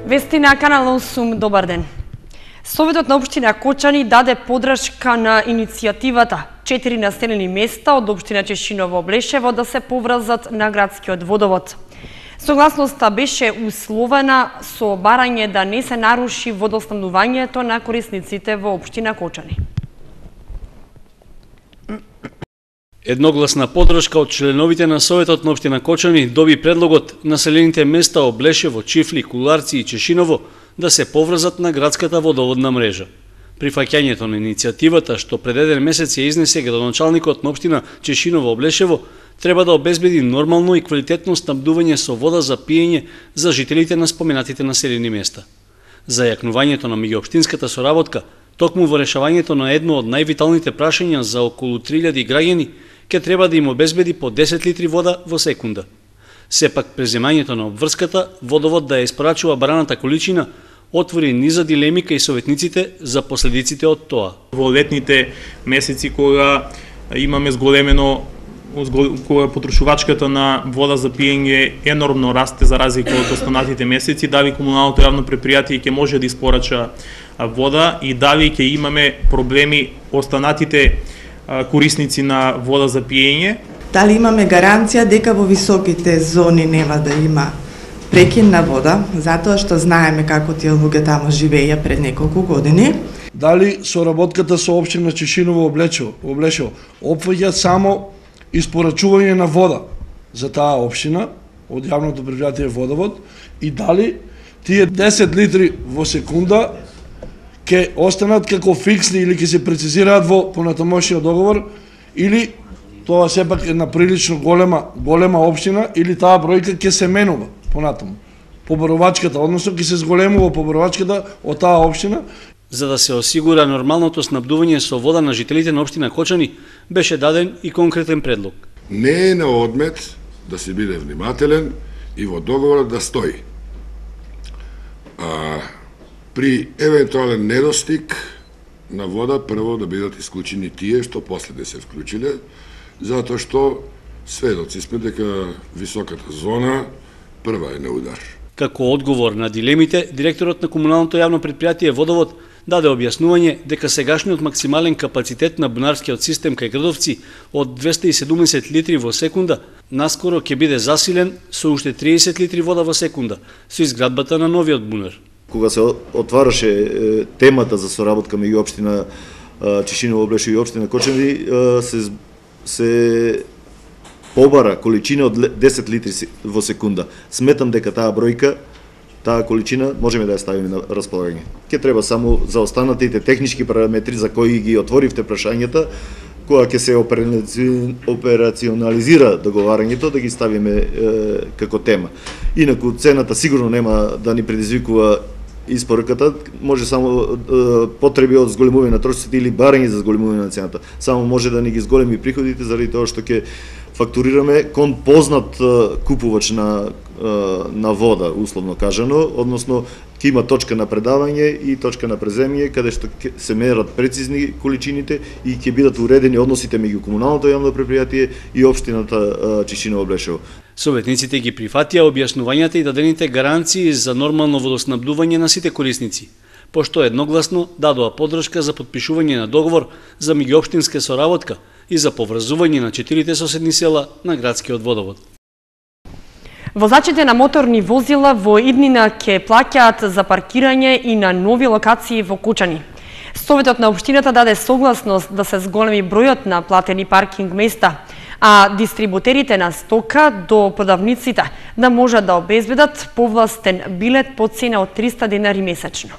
Вести на Канал 8, добар ден. Советот на општина Кочани даде подршка на иницијативата 4 населени места од општина Чешиново Облешево да се поврзат на градскиот водовод. Согласноста беше условена со барање да не се наруши водоснабдувањето на корисниците во општина Кочани. Едногласна подршка од членовите на Советот на општина Кочани доби предлогот населените места Облешево, Чифли, Куларци и Чешиново да се поврзат на градската водоводна мрежа. Прифаќањето на иницијативата, што пред еден месец ја изнесе градоначалникот на општина Чешиново Облешево, треба да обезбеди нормално и квалитетно снабдување со вода за пиење за жителите на споменатите населени места. Зајакнувањето на меѓуопштинската соработка, токму во решавањето на едно од највиталните прашања за околу 3000 граѓани, ке треба да им обезбеди по 10 литри вода во секунда. Сепак преземањето на обврската, водовод да ја испорачува бараната количина, отвори низа дилеми кај советниците за последиците од тоа. Во летните месеци кога имаме зголемено, кога потрошувачката на вода за пиење енормно расте за разлика од останатите месеци, дали комуналното јавно предпријатие ќе може да испорача вода и дали ќе имаме проблеми останатите корисници на вода за пиење. Дали имаме гаранција дека во високите зони нема да има прекин на вода, затоа што знаеме како тие луѓе таму живееја пред неколку години. Дали соработката со општина Чешиново Облешево опфаќа само испорачување на вода за таа општина од јавното предпријатие Водовод и дали тие 10 литри во секунда ќе останат како фиксни или ќе се прецизираат во понатамошниот договор, или тоа сепак е на прилично голема општина, или таа бројка ќе се менува понатаму. Поборовачката, односно ќе се зголемува поборовачката од таа општина. За да се осигура нормалното снабдување со вода на жителите на општина Кочани, беше даден и конкретен предлог. Не е на одмет да се биде внимателен и во договорот да стои. При евентуален недостиг на вода, прво да бидат исклучени тие што после да се вклучиле, затоа што сведоци сме дека високата зона прва е на удар. Како одговор на дилемите, директорот на комуналното јавно предпријатие Водовод даде објаснување дека сегашниот максимален капацитет на бунарскиот систем кај градовци од 270 литри во секунда наскоро ќе биде засилен со уште 30 литри вода во секунда со изградбата на новиот бунар. Кога се отвараше темата за соработка меѓу општина Чешиново Облешево и општина Кочани, се побара количина од 10 литри во секунда. Сметам дека таа бројка, таа количина можеме да ја ставиме на располагање. Ќе треба само за останатите технички параметри за кои ги отворивте прашањата, кога ќе се операционализира договарањето, да ги ставиме како тема. Инаку цената сигурно нема да ни предизвикува испораката, може само потреби од зголемување на трошоците или барање за зголемување на цената. Само може да ни ги зголеми приходите заради тоа што ќе фактурираме кон познат купувач на вода, условно кажано, односно ќе има точка на предавање и точка на преземје, каде што се мерат прецизни количините и ќе бидат уредени односите меѓу комуналното јавно предпријатие и општината Чешиново Облешево. Советниците ги прифатија објаснувањата и дадените гаранции за нормално водоснабдување на сите корисници, пошто едногласно дадоа подршка за потпишување на договор за меѓуопштинска соработка и за поврзување на 4 соседни села на градскиот водовод. Возачите на моторни возила во иднина ќе плаќаат за паркирање и на нови локации во Кочани. Советот на општината даде согласност да се зголеми бројот на платени паркинг места, а дистрибутерите на стока до продавниците да можат да обезбедат повластен билет по цена од 300 денари месечно.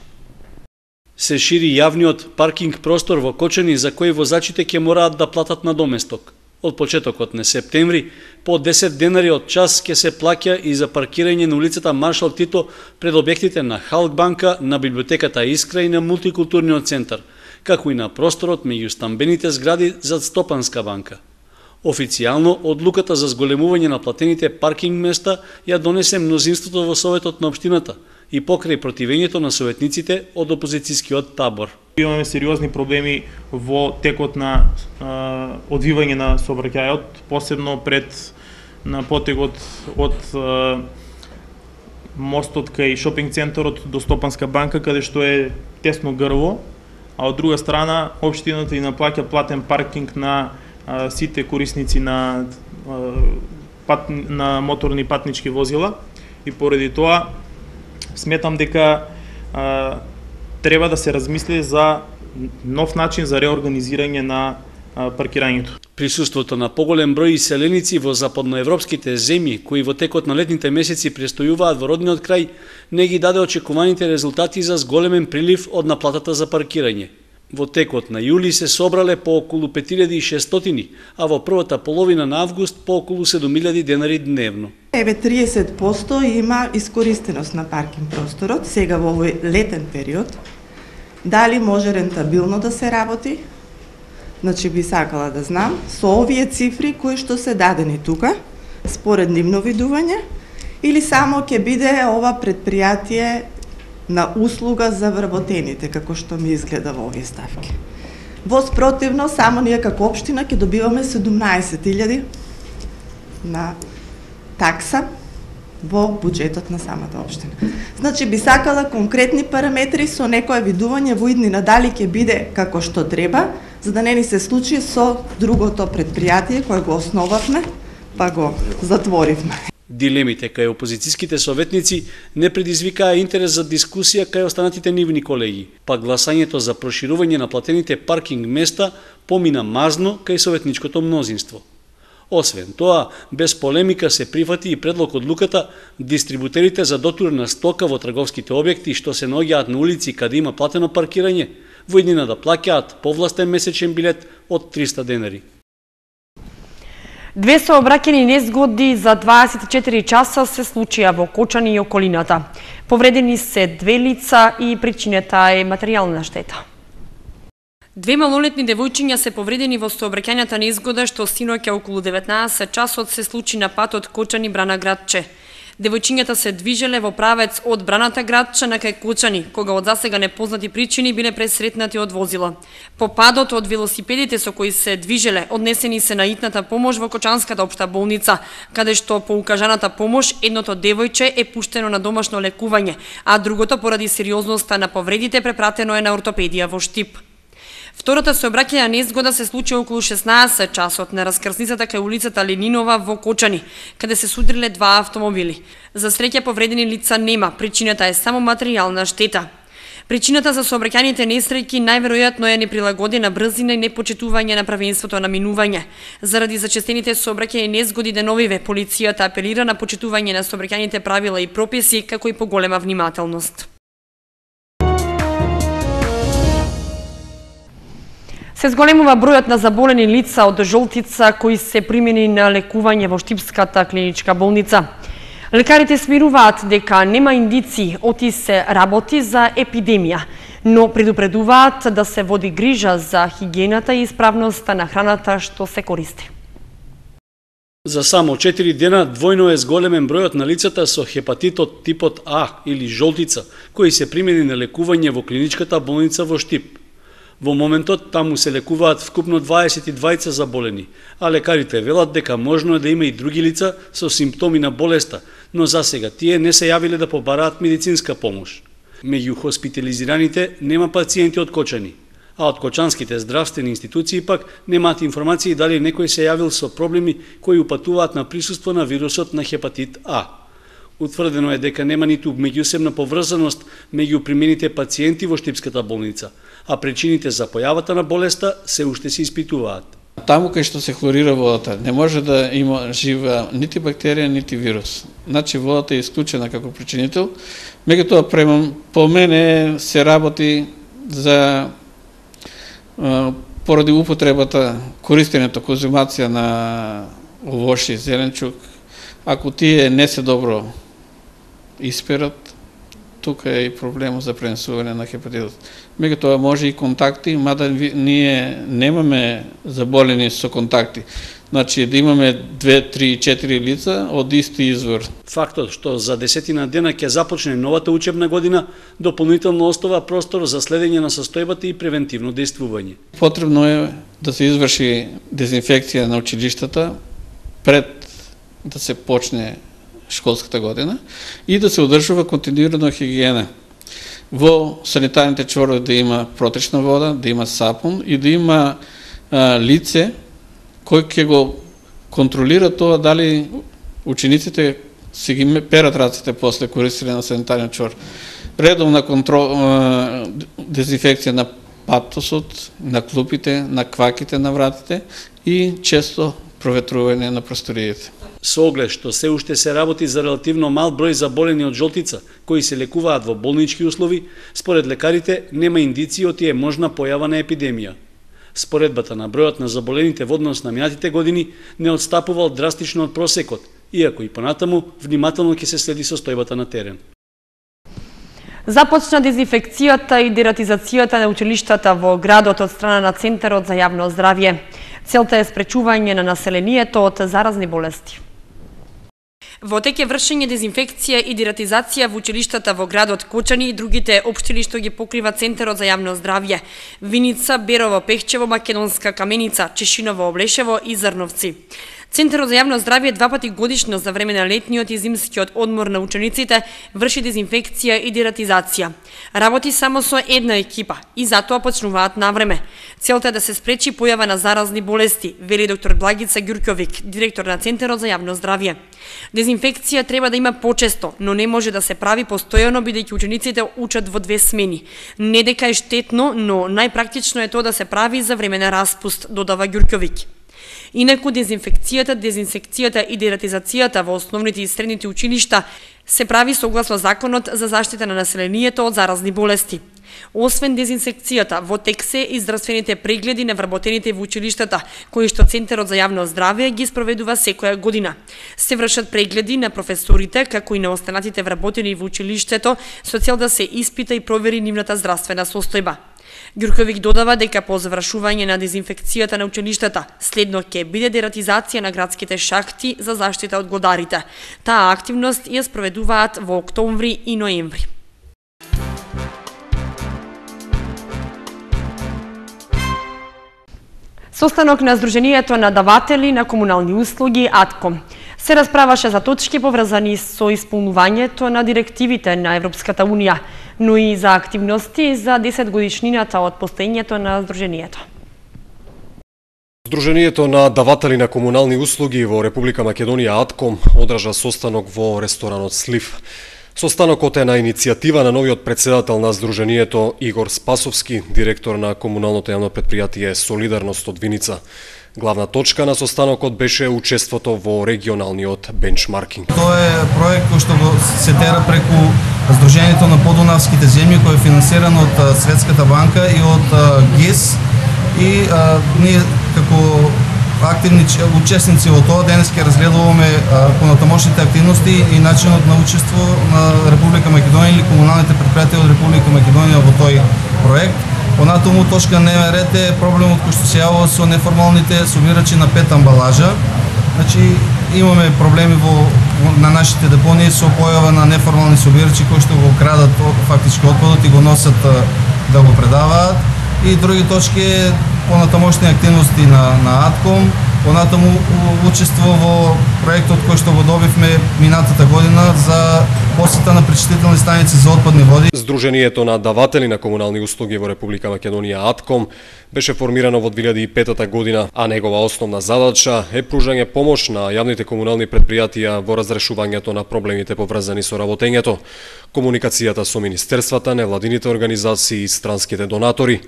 Се шири јавниот паркинг простор во Кочани за кој возачите ќе мораат да платат на доместок. Од почетокот на септември, по 10 денари од час ќе се плаќа и за паркирање на улицата Маршал Тито пред објектите на Халк банка, на библиотеката Искра и на мултикултурниот центар, како и на просторот меѓу стамбените згради зад Стопанска банка. Официјално, одлуката за зголемување на платените паркинг места ја донесе мнозинството во Советот на општината и покрај противењето на советниците од опозицијскиот табор. Имаме сериозни проблеми во текот на одвивање на сообраќајот, посебно на потегот од мостот кај шопинг центарот до Стопанска банка, каде што е тесно грво, а од друга страна општината и наплаќа платен паркинг на сите корисници на моторни патнички возила, и поради тоа сметам дека треба да се размисли за нов начин за реорганизирање на паркирањето. Присуството на поголем број иселеници во западноевропските земји, кои во текот на летните месеци престојуваат во родниот крај, не ги даде очекуваните резултати за зголемен прилив од наплатата за паркирање. Во текот на јули се собрале по околу 5600, а во првата половина на август по околу 7000 денари дневно. 30% има искористеност на паркинг просторот сега во овој летен период. Дали може рентабилно да се работи? Значи би сакала да знам со овие цифри кои што се дадени тука, според нивно видување, или само ќе биде ова предпријатие на услуга за вработените, како што ми изгледа во овие ставки. Во спротивно, само ние како општина ќе добиваме 17.000 на такса во буџетот на самата општина. Значи би сакала конкретни параметри со некое видување во иднина дали ќе биде како што треба, за да не ни се случи со другото предпријатие кое го основавме, па го затворивме. Дилемите кај опозицијските советници не предизвикаа интерес за дискусија кај останатите нивни колеги, па гласањето за проширување на платените паркинг места помина мазно кај советничкото мнозинство. Освен тоа, без полемика се прифати и предлог одлуката дистрибутерите за дотурна стока во трговските објекти што се наоѓаат на улици каде има платено паркирање, во иднина да плаќаат повластен месечен билет од 300 денари. 2 сообраќајни незгоди за 24 часа се случија во Кочани и околината. Повредени се 2 лица и причината е материјална штета. 2 малолетни девојчиња се повредени во сообраќајната незгода што синоќа околу 19 часот се случи на патот Кочани Брана Градче. Девојчињата се движеле во правец од Браната Градче на кај Кочани, кога од засега непознати причини биле пресретнати од возила. По падот од велосипедите со кои се движеле, однесени се на итната помош во Кочанската општа болница, каде што по укажаната помош едното девојче е пуштено на домашно лекување, а другото поради сериозноста на повредите препратено е на ортопедија во Штип. Втората сообраќајна незгода се случи околу 16 часот на раскрсницата кај улицата Ленинова во Кочани, каде се судриле 2 автомобили. За среќа повредени лица нема, причината е само материјална штета. Причината за сообраќајните несреќи најверојатно е неприлагодена брзина и непочитување на правенството на минување. Заради зачестените сообраќајни незгоди деновиве, полицијата апелира на почитување на сообраќајните правила и прописи, како и поголема внимателност. Се зголемува бројот на заболени лица од жолтица кои се примени на лекување во Штипската клиничка болница. Лекарите смируваат дека нема индици оти се работи за епидемија, но предупредуваат да се води грижа за хигиената и исправноста на храната што се користи. За само 4 дена двојно е зголемен бројот на лицата со хепатитот типот А или жолтица, кои се примени на лекување во клиничката болница во Штип. Во моментот таму се лекуваат вкупно 22 заболени, а лекарите велат дека можно е да има и други лица со симптоми на болеста, но засега тие не се јавиле да побараат медицинска помош. Меѓу хоспитализираните нема пациенти од Кочани, а од кочанските здравствени институции пак немаат информации дали некој се јавил со проблеми кои упатуваат на присуство на вирусот на хепатит А. Утврдено е дека нема ниту меѓусебна поврзаност меѓу примените пациенти во Штипската болница, а причините за појавата на болеста се уште се испитуваат. Таму кај што се хлорира водата не може да има жива нити бактерија, нити вирус. Значи водата е исклучена како причинител. Меѓутоа по мене се работи за поради употребата, користењето, конзумација на овошје, зеленчук. Ако тие не се добро исперат, тука е и проблемот за пренесување на хепатитот. Меѓутоа може и контакти, мада ние немаме заболени со контакти. Значи да имаме 2, 3, 4 лица од исти извор. Фактот што за 10 дена ќе започне новата учебна година дополнително остава простор за следење на состојбата и превентивно дејствување. Потребно е да се изврши дезинфекција на училиштата пред да се почне школската година и да се одржува континуирано хигиена. Во санитарните чворови да има протечна вода, да има сапун и да има лице кој ќе го контролира тоа дали учениците си ги перат раците после користење на санитарен чвор. Редовна дезинфекција на патосот, на клупите, на кваките на вратите и често проветрување на просториите. Со оглед што се уште се работи за релативно мал број заболени од жолтица, кои се лекуваат во болнички услови, според лекарите нема индиции од тие можна појава на епидемија. Споредбата на бројот на заболените во однос на минатите години не отстапувал драстично од просекот, иако и понатаму внимателно ќе се следи состојбата на терен. Започна дезинфекцијата и дератизацијата на училиштата во градот од страна на Центарот за јавно здравје. Целта е спречување на населението од заразни болести. Во тек е вршење дезинфекција и дератизација во училиштата во градот Кочани и другите општини што ги покрива Центарот за јавно здравје: Виница, Берово, Пехчево, Македонска Каменица, Чешиново, Облешево и Зрновци. Центарот за јавно здравје 2 пати годишно за време на летниот и зимскиот одмор на учениците врши дезинфекција и дератизација. Работи само со една екипа и затоа почнуваат на време. Целта е да се спречи појава на заразни болести, вели доктор Благица Ѓурковик, директор на Центарот за јавно здравје. Дезинфекција треба да има почесто, но не може да се прави постојано бидејќи учениците учат во 2 смени. Не дека е штетно, но најпрактично е тоа да се прави за време на распуст, додава Ѓурковик. Инаку дезинсекцијата и дератизацијата во основните и средните училишта се прави согласно Законот за заштита на населението од заразни болести. Освен дезинсекцијата, во тек се и здравствените прегледи на вработените во училиштата, кои што Центарот за јавно здравје ги спроведува секоја година. Се вршат прегледи на професорите, како и на останатите вработени во училиштето, со цел да се испита и провери нивната здравствена состојба. Ѓурковик додава дека по завршување на дезинфекцијата на училиштата, следно ќе биде дератизација на градските шахти за заштита од глодарите. Таа активност ја спроведуваат во октомври и ноември. Состанок на Сдруженијето на даватели на комунални услуги АТКОМ се расправаше за точки поврзани со исполнувањето на директивите на Европската Унија, но и за активности за 10 годишнината од постоењето на Сдруженијето. Сдруженијето на даватели на комунални услуги во Република Македонија АТКОМ одржа состанок во ресторанот Слив. Состанокот е на иницијатива на новиот председател на Сдруженијето Игор Спасовски, директор на комуналното јавно претпријатие Солидарност од Виница. Главна точка на состанокот беше учеството во регионалниот бенчмаркинг. Тоа е проект кој што се тера преку Сдруженијето на подунавските земји, кој е финансиран од Светската банка и од ГИС. И ние како активни учесници во тоа денес ќе разгледуваме понатамошните активности и начинот на учество на Република Македонија или комуналните претпријатија од Република Македонија во тој проект. Понатаму точка дневен ред е проблемот кој што се јавува со неформалните собирачи на пет амбалажа. Значи имаме проблеми на нашите депонии со појава на неформални собирачи кои што го крадат фактички отпадот и го носат да го предаваат. И други точки е понатамошни активности на АТКОМ, понатаму учество во проектот кој што го добивме минатата година за посета на пречистителни станици за отпадни води. Сдруженијето на даватели на комунални услуги во Република Македонија АТКОМ беше формирано во 2005 година, а негова основна задача е пружање помош на јавните комунални претпријатија во разрешувањето на проблемите поврзани со работењето, комуникацијата со министерствата, невладините организации и странските донатори.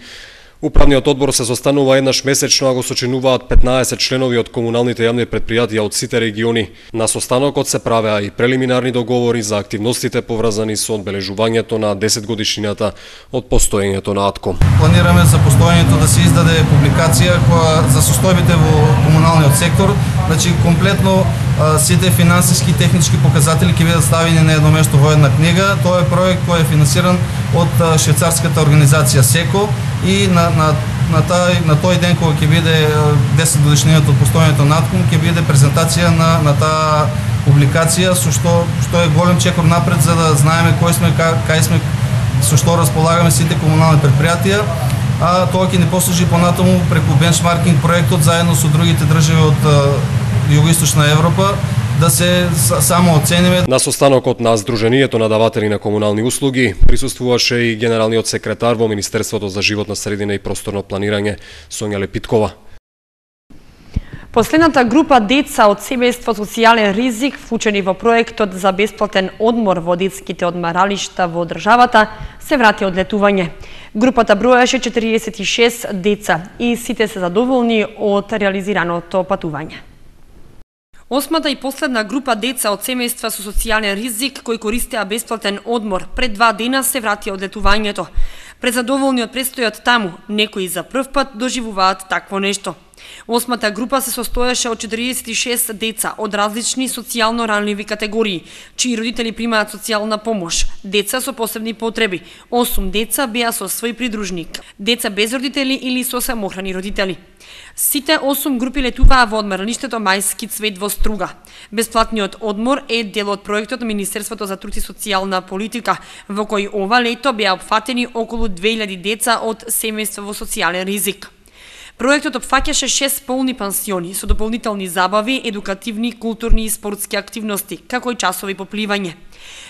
Управниот одбор се состанува еднаш месечно, а го сочинуваат 15 членови од комуналните јавни претпријатија од сите региони. На состанокот се правеа и прелиминарни договори за активностите поврзани со одбележувањето на 10 годишнината од постоењето на АТКОМ. Планираме за постоењето да се издаде публикација за состојбите во комуналниот сектор, значи комплетно сите финансиски и технички показатели ќе бидат ставени на едно место во една книга. Тоа е проект кој е финансиран од швајцарската организација СЕКО и на тој ден кога ќе биде 10 годишнината од постоењето на АТКОМ ќе биде презентација на таа публикација со што е голем чекор напред за да знаеме кој сме, кај сме, со што располагаме сите комунални претпријатија. А тоа ќе ни послужи понатаму преку бенчмаркинг проектот заедно со другите држави од Југоисточна Европа да се само оцениме. На состанокот на Сдруженијето на даватели на комунални услуги присуствуваше и генералниот секретар во Министерството за животна средина и просторно планирање Сонја Лепиткова. Последната група деца од семејство социјален ризик, вклучени во проектот за бесплатен одмор во детските одмаралишта во државата, се врати од летување. Групата броеше 46 деца и сите се задоволни од реализираното патување. Осмата и последна група деца од семејства со социјален ризик кои користеа бесплатен одмор пред 2 дена се врати од летувањето. Презадоволни од престојот таму, некои за прв пат доживуваат такво нешто. Осмата група се состоеше од 46 деца од различни социјално ранливи категории, чии родители примаат социјална помош, деца со посебни потреби, 8 деца беа со свој придружник, деца без родители или со самохрани родители. Сите 8 групи летуваа во одмаралиштето Мајски цвет во Струга. Бесплатниот одмор е дел од проектот на Министерството за труд и социјална политика, во кој ова лето беа опфатени околу 2000 деца од семејства во социјален ризик. Проектот опфаќаше 6 полни пансиони со дополнителни забави, едукативни, културни и спортски активности, како и часови по пливање.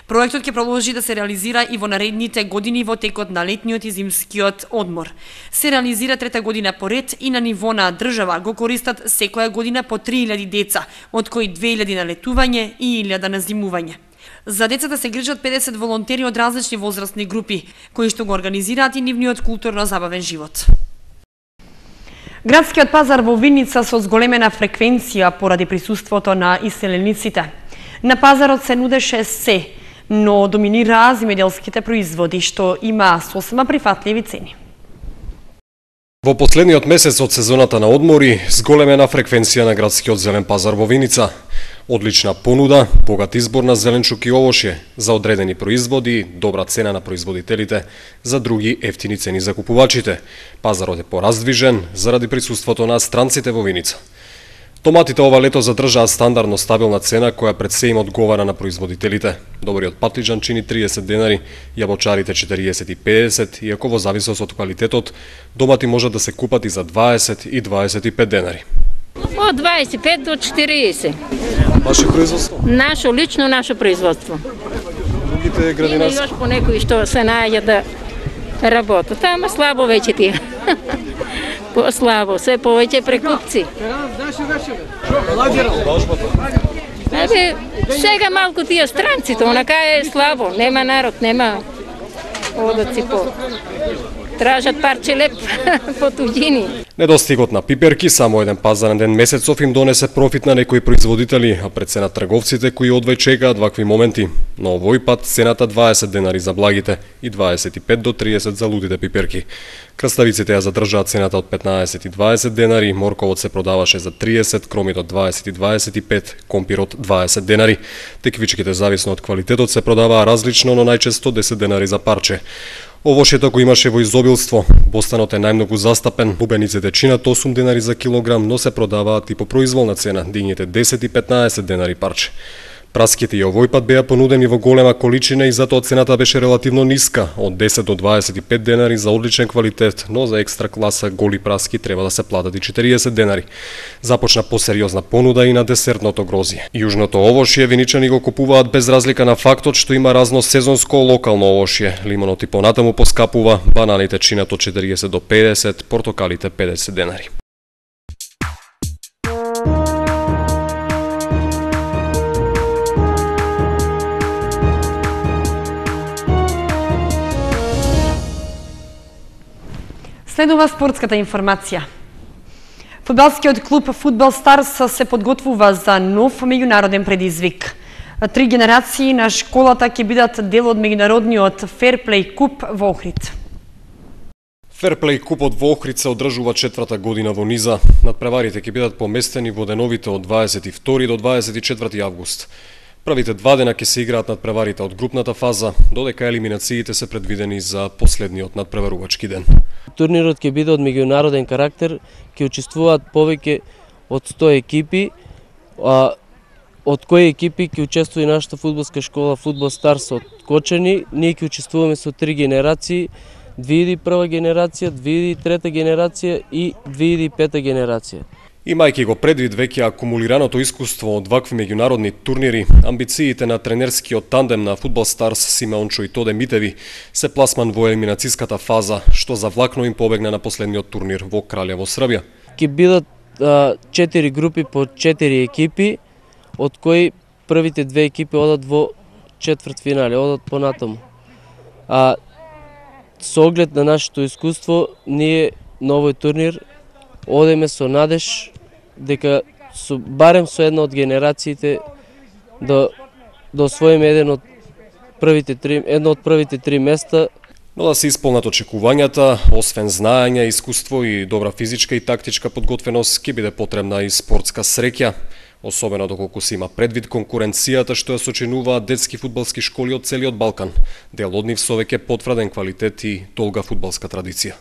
Проектот ќе продолжи да се реализира и во наредните години во текот на летниот и зимскиот одмор. Се реализира трета година поред и на ниво на држава го користат секоја година по 3000 деца, од кои 2000 на летување и 1000 на зимување. За децата се грижат 50 волонтери од различни возрастни групи, кои што го организираат и нивниот културно-забавен живот. Градскиот пазар во Виница со зголемена фреквенција поради присуството на иселениците. На пазарот се нудеше се, но доминираа земјоделските производи, што има сосема прифатливи цени. Во последниот месец од сезоната на одмори, зголемена фреквенција на градскиот зелен пазар во Виница. Одлична понуда, богат избор на зеленчук и овошје, за одредени производи, добра цена на производителите, за други ефтини цени за купувачите. Пазарот е пораздвижен заради присуството на странците во Виница. Томатите ова лето задржаа стандардно стабилна цена која пред се им одговара на производителите. Добриот патлиџан чини 30 денари, јаболчарите 40 и 50, иако во зависност од квалитетот, домати можат да се купат и за 20 и 25 денари. Од 25 до 40. Ваше производство? Наше производство. Другите градинарски? Има још по некои што се најаѓа да работат, ама слабо веќе тие. По-слабо, се повеќе прекупци. Сега малку тие странците, онака е слабо, нема народ, нема одаци по... Тражат парче леп по туѓини. Недостигот на пиперки само еден пазарен ден месецов им донесе профит на некои производители, а пред се на трговците кои одвај чекаат вакви моменти. Но овој пат цената 20 денари за благите и 25 до 30 за лудите пиперки. Краставиците ја задржаат цената од 15 и 20 денари, морковот се продаваше за 30, кромитот 20 и 25, компирот 20 денари. Теквичките зависно од квалитетот се продаваа различно, но најчесто 10 денари за парче. Овошјето го имаше во изобилство. Бостанот е најмногу застапен. Бубениците чинат 8 денари за килограм, но се продаваат и по произволна цена, дињите 10 и 15 денари парче. Праските и овој пат беа понудени во голема количина и затоа цената беше релативно ниска, од 10 до 25 денари за одличен квалитет, но за екстра класа голи праски треба да се платат и 40 денари. Започна посериозна понуда и на десертното грозје. Јужното овошје виничани го купуваат без разлика на фактот што има разно сезонско локално овошје. Лимонот и понатаму поскапува, бананите чинат од 40 до 50, портокалите 50 денари. Следува спортската информација. Фудбалскиот клуб Фудбал Старс се подготвува за нов меѓународен предизвик. 3 генерации на школата ќе бидат дел од меѓународниот Ферплей куп во Охрид. Ферплей купот во Охрид се одржува 4-та година во низа. Надпреварите ќе бидат поместени во деновите од 22 до 24 август. Првите 2 дена ќе се играат надпреварите од групната фаза, додека елиминациите се предвидени за последниот надпреварувачки ден. Турнирот ќе биде од меѓународен карактер, ќе учествуваат повеќе од 100 екипи, од кои екипи ќе учествува и нашата фудбалска школа Фудбал Старс од Кочани. Ние ќе учествуваме со 3 генерации, 2001 генерација, 2003 генерација и 2005 генерација. Имајќи го предвид веќе акумулираното искуство од вакви меѓународни турнири, амбициите на тренерскиот тандем на Фудбал Старс Симеончо и Тоде Митеви се пласман во елиминацијската фаза, што завлакно им побегна на последниот турнир во Кралево, Србија. Ќе бидат 4 групи по 4 екипи, од кои првите 2 екипи одат во четвртфинале, одат понатаму. Со оглед на нашето искуство, ние на овој турнир одеме со надеж дека барем со една од генерациите да освоиме едно од првите 3 места. Но да се исполнат очекувањата, освен знаење, искуство и добра физичка и тактичка подготвеност, ќе биде потребна и спортска среќа, особено доколку се има предвид конкуренцијата што ја сочинуваат детски фудбалски школи од целиот Балкан, дел од нив со веќе потврден квалитет и долга фудбалска традиција.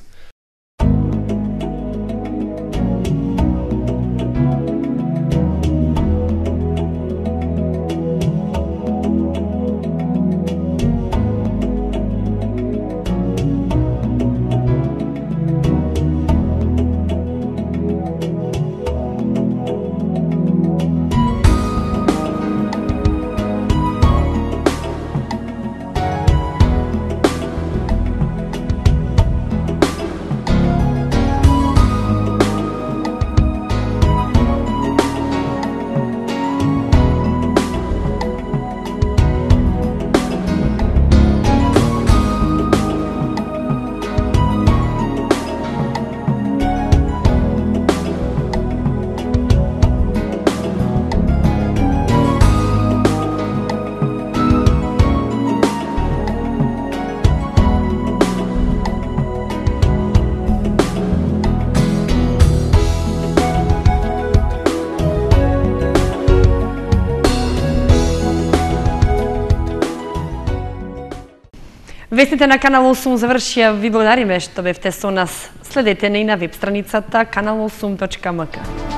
Вестите на Канал 8 завршија. Ви благодариме што бевте со нас. Следете на и на веб страницата kanal8.mk.